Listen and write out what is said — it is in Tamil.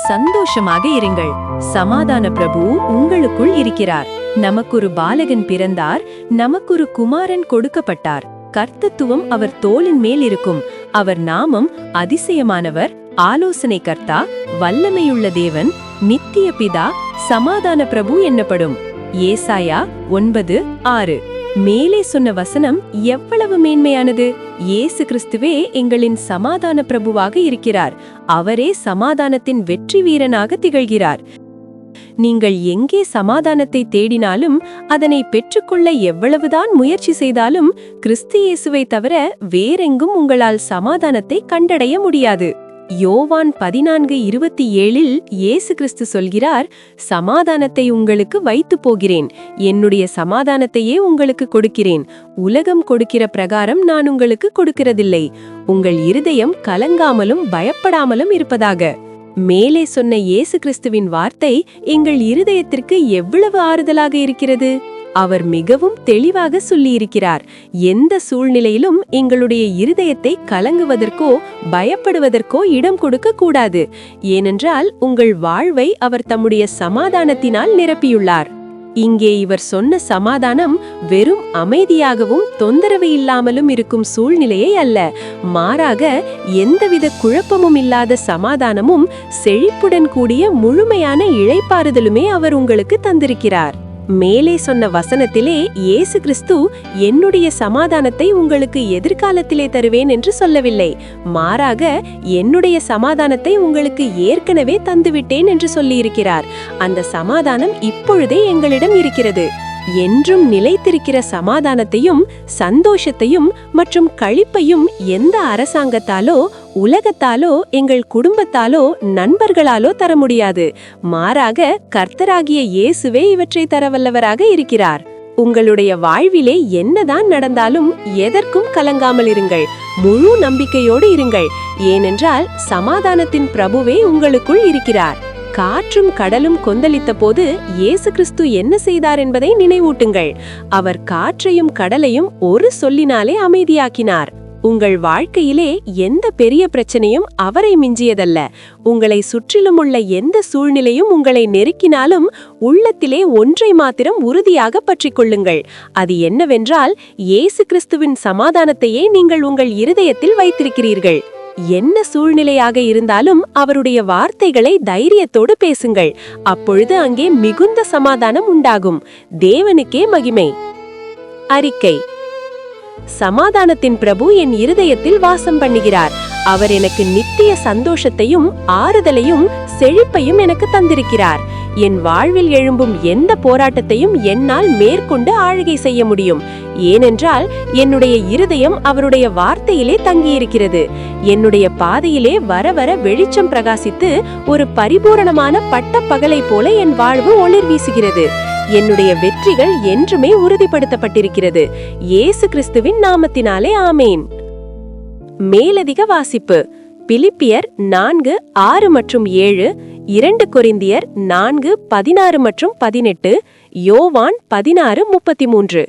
சந்தோஷமாக இருங்கள். சமாதான பிரபு உங்களுக்குள் இருக்கிறார். நமக்கொரு பாலகன் பிறந்தார், நமக்கொரு குமாரன் கொடுக்கப்பட்டார். கர்த்தத்துவம் அவர் தோளின் மேல் இருக்கும். அவர் நாமம் அதிசயமானவர், ஆலோசனை கர்த்தா, வல்லமையுள்ள தேவன், நித்திய பிதா, சமாதான பிரபு என்னப்படும். ஏசாயா 9:6. மேலே சொன்ன வசனம் எவ்வளவு மேன்மையானது! இயேசு கிறிஸ்துவே எங்களின் சமாதான பிரபுவாக இருக்கிறார். அவரே சமாதானத்தின் வெற்றி வீரனாக திகழ்கிறார். நீங்கள் எங்கே சமாதானத்தை தேடினாலும், அதனை பெற்றுக்கொள்ள எவ்வளவுதான் முயற்சி செய்தாலும், கிறிஸ்து இயேசுவை தவிர வேறெங்கும் உங்களால் சமாதானத்தை கண்டடைய முடியாது. யோவான் 14:27 இயேசு கிறிஸ்து சொல்கிறார், சமாதானத்தை உங்களுக்கு வைத்து போகிறேன், என்னுடைய சமாதானத்தையே உங்களுக்கு கொடுக்கிறேன். உலகம் கொடுக்கிற பிரகாரம் நான் உங்களுக்கு கொடுக்கிறதில்லை. உங்கள் இருதயம் கலங்காமலும் பயப்படாமலும் இருப்பதாக. மேலே சொன்ன இயேசு கிறிஸ்துவின் வார்த்தை எங்கள் இருதயத்திற்கு எவ்வளவு ஆறுதலாக இருக்கிறது! அவர் மிகவும் தெளிவாக சொல்லியிருக்கிறார். எந்த சூழ்நிலையிலும் எங்களுடைய இருதயத்தை கலங்குவதற்கோ பயப்படுவதற்கோ இடம் கொடுக்க கூடாது. ஏனென்றால் உங்கள் வாழ்வை அவர் தம்முடைய சமாதானத்தினால் நிரப்பியுள்ளார். இங்கே இவர் சொன்ன சமாதானம் வெறும் அமைதியாகவும் தொந்தரவு இல்லாமலும் இருக்கும் சூழ்நிலையை அல்ல, மாறாக எந்தவித குழப்பமும் இல்லாத சமாதானமும் செழிப்புடன் கூடிய முழுமையான இளைப்பாறுதலுமே அவர் உங்களுக்கு தந்திருக்கிறார். மேலே சொன்ன வசனத்திலே இயேசு கிறிஸ்து என்னுடைய சமாதானத்தை உங்களுக்கு எதிர்காலத்திலே தருவேன் என்று சொல்லவில்லை, மாறாக என்னுடைய சமாதானத்தை உங்களுக்கு ஏற்கனவே தந்துவிட்டேன் என்று சொல்லியிருக்கிறார். அந்த சமாதானம் இப்பொழுதே எங்களிடம் இருக்கிறது. என்றும் நிலைத்திருக்கிற சமாதானத்தையும் சந்தோஷத்தையும் மற்றும் களிப்பையும் எந்த அரசாங்கத்தாலோ உலகத்தாலோ எங்கள் குடும்பத்தாலோ நண்பர்களாலோ தர முடியாது. மாறாக கர்த்தராகிய இயேசுவே இவற்றை தரவல்லவராக இருக்கிறார். உங்களுடைய வாழ்விலே என்னதான் நடந்தாலும் எதற்கும் கலங்காமல் இருங்கள். முழு நம்பிக்கையோடு இருங்கள். ஏனென்றால் சமாதானத்தின் பிரபுவே உங்களுக்குள் இருக்கிறார். காற்றும் கடலும் கொந்தளித்த போது இயேசு கிறிஸ்து என்ன செய்தார் என்பதை நினைவூட்டுங்கள். அவர் காற்றையும் கடலையும் ஒரு சொல்லினாலே அமைதியாக்கினார். உங்கள் வாழ்க்கையிலே எந்த பெரிய பிரச்சனையும் அவரை மிஞ்சியதல்ல. உங்களை சுற்றிலும் உள்ள எந்த சூழ்நிலையும் உங்களை நெருக்கினாலும் உள்ளத்திலே ஒன்றை மாத்திரம் உறுதியாக பற்றிக் கொள்ளுங்கள். அது என்னவென்றால், இயேசு கிறிஸ்துவின் சமாதானத்தையே நீங்கள் உங்கள் இருதயத்தில் வைத்திருக்கிறீர்கள். என்ன சூழ்நிலையாக இருந்தாலும் அவருடைய வார்த்தைகளை தைரியத்தோடு பேசுங்கள். அப்பொழுது அங்கே மிகுந்த சமாதானம் உண்டாகும். தேவனுக்கே மகிமை. அறிக்கை. சமாதானத்தின் பிரபு என் இருதயத்தில் வாசம் பண்ணுகிறார். அவர் எனக்கு நித்திய சந்தோஷத்தையும் ஆறுதலையும் செழிப்பையும் எனக்கு தந்திருக்கிறார். என் வாழ்வில் எழும்பும் எந்த போராட்டத்தையும் என்னால் மேற்கொண்டு ஆளுகை செய்ய முடியும். ஏனென்றால் என்னுடைய இருதயம் அவருடைய வார்த்தையிலே தங்கியிருக்கிறது. என்னுடைய பாதையிலே வர வர வெளிச்சம் பிரகாசித்து ஒரு பரிபூரணமான பட்ட பகலை போல என் வாழ்வு ஒளிர் வீசுகிறது. என்னுடைய வெற்றிகள் என்றுமே உறுதிப்படுத்தப்பட்டிருக்கிறது. இயேசு கிறிஸ்துவின் நாமத்தினாலே ஆமேன். மேலதிக வாசிப்பு: பிலிப்பியர் 4:6 மற்றும் 7, 2 கொரிந்தியர் 4:16 மற்றும் 18, யோவான் 16:33.